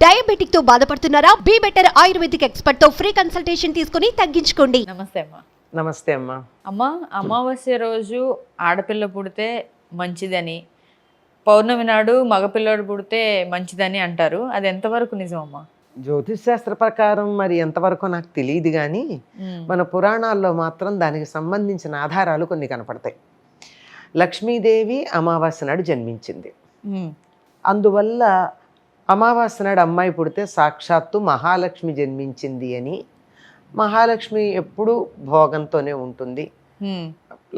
Diabetic తో బాధపడుతున్నారా? Be better ayurvedic expert తో ఫ్రీ కన్సల్టేషన్ తీసుకుని తగ్గించుకోండి. నమస్తే అమ్మా. నమస్తే అమ్మా. అమ్మ, అమావాస్య రోజు ఆడపిల్ల పుడితే మంచిదని, పౌర్ణమి నాడు మగపిల్లడు పుడితే మంచిదని అంటారు. అది ఎంతవరకు నిజం అమ్మా? జ్యోతిష్ శాస్త్ర ప్రకారం మరి ఎంతవరకు నాకు తెలియదు, కానీ మన పురాణాల్లో మాత్రం దానికి సంబంధించిన ఆధారాలు కొన్ని కనపడతాయి. లక్ష్మీదేవి అమావాస్య నాడు జన్మించింది. అందువల్ల అమావాస్య నాడు అమ్మాయి పుడితే సాక్షాత్తు మహాలక్ష్మి జన్మించింది అని. మహాలక్ష్మి ఎప్పుడూ భోగంతోనే ఉంటుంది.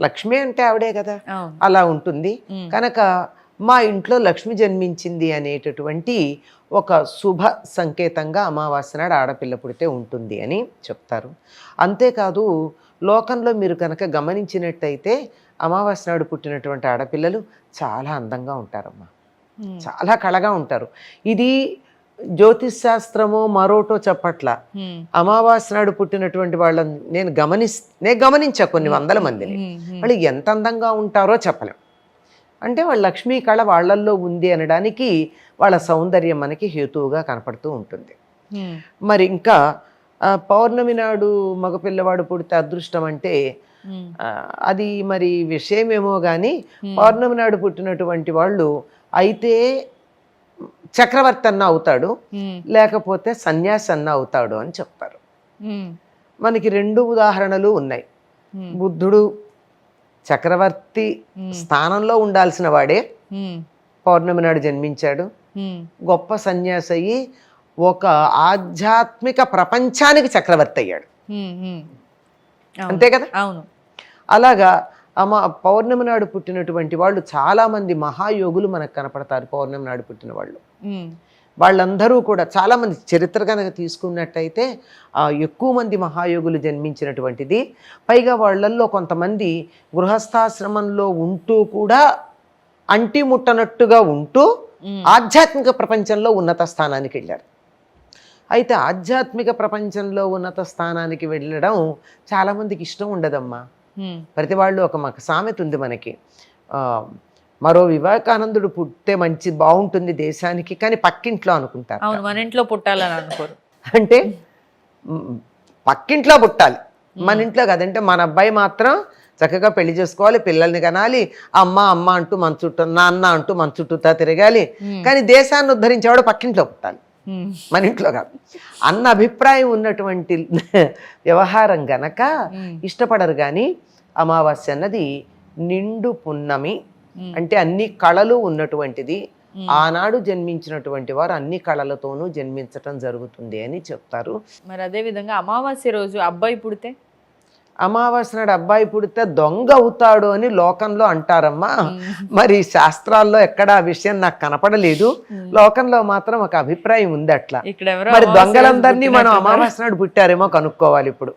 లక్ష్మి అంటే ఆవిడే కదా, అలా ఉంటుంది. కనుక మా ఇంట్లో లక్ష్మి జన్మించింది అనేటటువంటి ఒక శుభ సంకేతంగా అమావాస్య నాడు ఆడపిల్ల పుడితే ఉంటుంది అని చెప్తారు. అంతేకాదు, లోకంలో మీరు కనుక గమనించినట్టయితే అమావాస్య నాడు పుట్టినటువంటి ఆడపిల్లలు చాలా అందంగా ఉంటారమ్మా, చాలా కళగా ఉంటారు. ఇది జ్యోతిష్ శాస్త్రమో మరోటో చెప్పట్ల. అమావాస్య నాడు పుట్టినటువంటి వాళ్ళని నేను గమనించా కొన్ని వందల మందిని. వాళ్ళు ఎంత అందంగా ఉంటారో చెప్పలేం. అంటే వాళ్ళ లక్ష్మీ కళ వాళ్ళల్లో ఉంది అనడానికి వాళ్ళ సౌందర్యం మనకి హేతువుగా కనపడుతూ ఉంటుంది. మరి ఇంకా పౌర్ణమి నాడు మగపిల్లవాడు పుడితే అదృష్టం అంటే అది మరి విషయమేమో కానీ, పౌర్ణమి నాడు పుట్టినటువంటి వాళ్ళు అయితే చక్రవర్తి అన్న అవుతాడు, లేకపోతే సన్యాసి అన్న అవుతాడు అని చెప్తారు. మనకి 2 ఉదాహరణలు ఉన్నాయి. బుద్ధుడు చక్రవర్తి స్థానంలో ఉండాల్సిన వాడే పౌర్ణమి నాడు జన్మించాడు. గొప్ప సన్యాసి అయ్యి ఒక ఆధ్యాత్మిక ప్రపంచానికి చక్రవర్తి అయ్యాడు. అంతే కదా? అవును. అలాగా పౌర్ణమి నాడు పుట్టినటువంటి వాళ్ళు చాలా మంది మహాయోగులు మనకు కనపడతారు. పౌర్ణమి నాడు పుట్టిన వాళ్ళు వాళ్ళందరూ కూడా చాలా మంది చరిత్ర కనుక తీసుకున్నట్టయితే ఎక్కువ మంది మహాయోగులు జన్మించినటువంటిది. పైగా వాళ్ళల్లో కొంతమంది గృహస్థాశ్రమంలో ఉంటూ కూడా అంటి ముట్టనట్టుగా ఉంటూ ఆధ్యాత్మిక ప్రపంచంలో ఉన్నత స్థానానికి వెళ్ళారు. అయితే ఆధ్యాత్మిక ప్రపంచంలో ఉన్నత స్థానానికి వెళ్ళడం చాలామందికి ఇష్టం ఉండదమ్మా. ప్రతి వాళ్ళు ఒక సామెత ఉంది మనకి, మరో వివేకానందుడు పుట్టే బాగుంటుంది దేశానికి, కానీ పక్కింట్లో అనుకుంటారు. మన ఇంట్లో పుట్టాలని అనుకోరు. అంటే పక్కింట్లో పుట్టాలి, మన ఇంట్లో కదంటే మన అబ్బాయి మాత్రం చక్కగా పెళ్లి చేసుకోవాలి, పిల్లల్ని కనాలి, అమ్మ అమ్మ అంటూ మన చుట్టూ, నాన్న అంటూ మన చుట్టూతా తిరగాలి. కానీ దేశాన్ని ఉద్ధరించేవాడు పక్కింట్లో పుట్టాలి, మన ఇంట్లో కాదు అన్న అభిప్రాయం ఉన్నటువంటి వ్యవహారం గనక ఇష్టపడరు. కానీ అమావాస్య అన్నది నిండు పున్నమి, అంటే అన్ని కళలు ఉన్నటువంటిది. ఆనాడు జన్మించినటువంటి వారు అన్ని కళలతోనూ జన్మించటం జరుగుతుంది అని చెప్తారు. మరి అదే విధంగా అమావాస్య రోజు అబ్బాయి పుడితే, అమావాస్య నాడు అబ్బాయి పుడితే దొంగ అవుతాడు అని లోకంలో అంటారమ్మా. మరి శాస్త్రాల్లో ఎక్కడ ఆ విషయం నాకు కనపడలేదు. లోకంలో మాత్రం ఒక అభిప్రాయం ఉంది అట్లా. మరి దొంగలందరినీ మనం అమావాస్య నాడు పుట్టారేమో కనుక్కోవాలి ఇప్పుడు.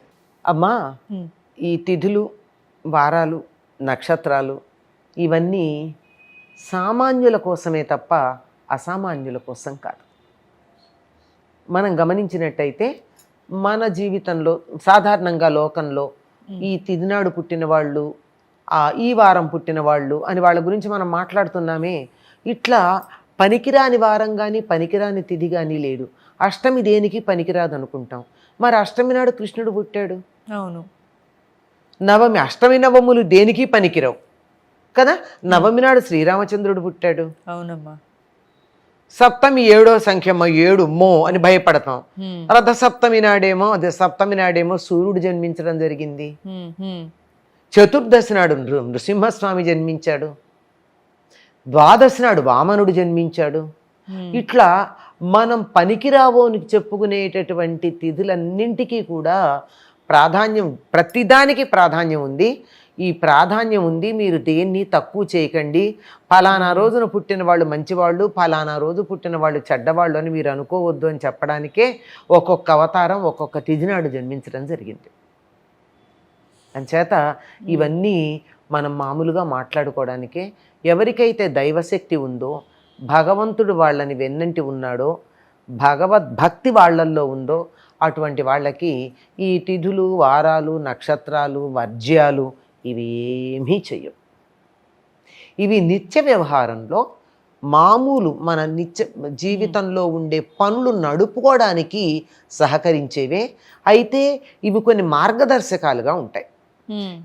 అమ్మా, ఈ తిథులు, వారాలు, నక్షత్రాలు ఇవన్నీ సామాన్యుల కోసమే తప్ప అసామాన్యుల కోసం కాదు. మనం గమనించినట్టయితే మన జీవితంలో సాధారణంగా లోకంలో ఈ తిథినాడు పుట్టిన వాళ్ళు, ఈ వారం పుట్టిన వాళ్ళు అని వాళ్ళ గురించి మనం మాట్లాడుతున్నామే. ఇట్లా పనికిరాని వారం కానీ పనికిరాని తిథి కానీ లేదు. అష్టమి దేనికి పనికిరాదు అనుకుంటాం. మరి అష్టమి నాడు కృష్ణుడు పుట్టాడు. అవును. నవమి, అష్టమి నవములు దేనికి పనికిరావు కదా. నవమి నాడు శ్రీరామచంద్రుడు పుట్టాడు. అవునమ్మా. సప్తమి 7వ సంఖ్య, 7 మో అని భయపడతాం. రథ సప్తమి నాడేమో, అదే సప్తమి నాడేమో సూర్యుడు జన్మించడం జరిగింది. చతుర్దశి నాడు నృసింహస్వామి జన్మించాడు. ద్వాదశి నాడు వామనుడు జన్మించాడు. ఇట్లా మనం పనికిరావో అని చెప్పుకునేటటువంటి తిథులన్నింటికీ కూడా ప్రాధాన్యం, ప్రతిదానికి ప్రాధాన్యం ఉంది. ఈ ప్రాధాన్యం ఉంది, మీరు దేన్ని తక్కువ చేయకండి. ఫలానా రోజున పుట్టిన వాళ్ళు మంచివాళ్ళు, ఫలానా రోజు పుట్టిన వాళ్ళు చెడ్డవాళ్ళు అని మీరు అనుకోవద్దు అని చెప్పడానికే ఒక్కొక్క అవతారం ఒక్కొక్క తిథి నాడు జన్మించడం జరిగింది. అంచేత ఇవన్నీ మనం మామూలుగా మాట్లాడుకోవడానికే. ఎవరికైతే దైవశక్తి ఉందో, భగవంతుడు వాళ్ళని వెన్నంటి ఉన్నాడో, భగవద్భక్తి వాళ్ళల్లో ఉందో అటువంటి వాళ్ళకి ఈ తిథులు, వారాలు, నక్షత్రాలు, వర్జ్యాలు ఇవి ఏమీ చెయ్యవు. ఇవి నిత్య వ్యవహారంలో మామూలు మన నిత్య జీవితంలో ఉండే పనులు నడుపుకోవడానికి సహకరించేవే. అయితే ఇవి కొన్ని మార్గదర్శకాలుగా ఉంటాయి.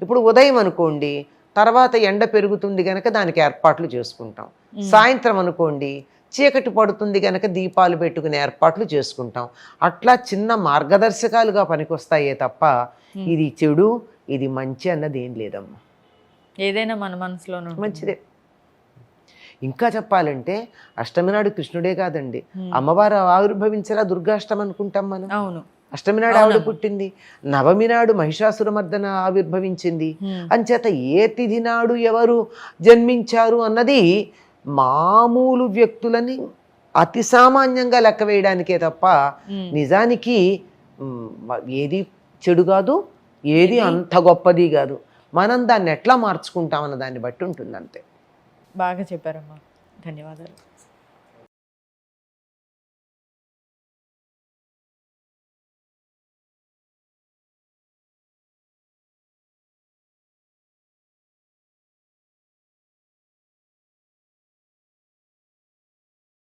ఇప్పుడు ఉదయం అనుకోండి, తర్వాత ఎండ పెరుగుతుంది కనుక దానికి ఏర్పాట్లు చేసుకుంటాం. సాయంత్రం అనుకోండి, చీకటి పడుతుంది కనుక దీపాలు పెట్టుకునే ఏర్పాట్లు చేసుకుంటాం. అట్లా చిన్న మార్గదర్శకాలుగా పనికొస్తాయే తప్ప ఇది చెడు ఇది మంచి అన్నది ఏం లేదమ్మా. ఏదైనా మన మనసులోనే మంచిదే. ఇంకా చెప్పాలంటే అష్టమి నాడు కృష్ణుడే కాదండి, అమ్మవారు ఆవిర్భవించరా దుర్గాష్టమి అనుకుంటాం మనం. అవును, అష్టమి నాడు ఆవిడ పుట్టింది, నవమి నాడు మహిషాసురమర్దన ఆవిర్భవించింది. అంచేత ఏ తిథి నాడు ఎవరు జన్మించారు అన్నది మామూలు వ్యక్తులని అతి సామాన్యంగా లెక్క వేయడానికే తప్ప నిజానికి ఏది చెడు కాదు, ఏది అంత గొప్పది కాదు. మనం దాన్ని ఎట్లా మార్చుకుంటామన్న దాన్ని బట్టి ఉంటుంది అంతే. బాగా చెప్పారమ్మా, ధన్యవాదాలు.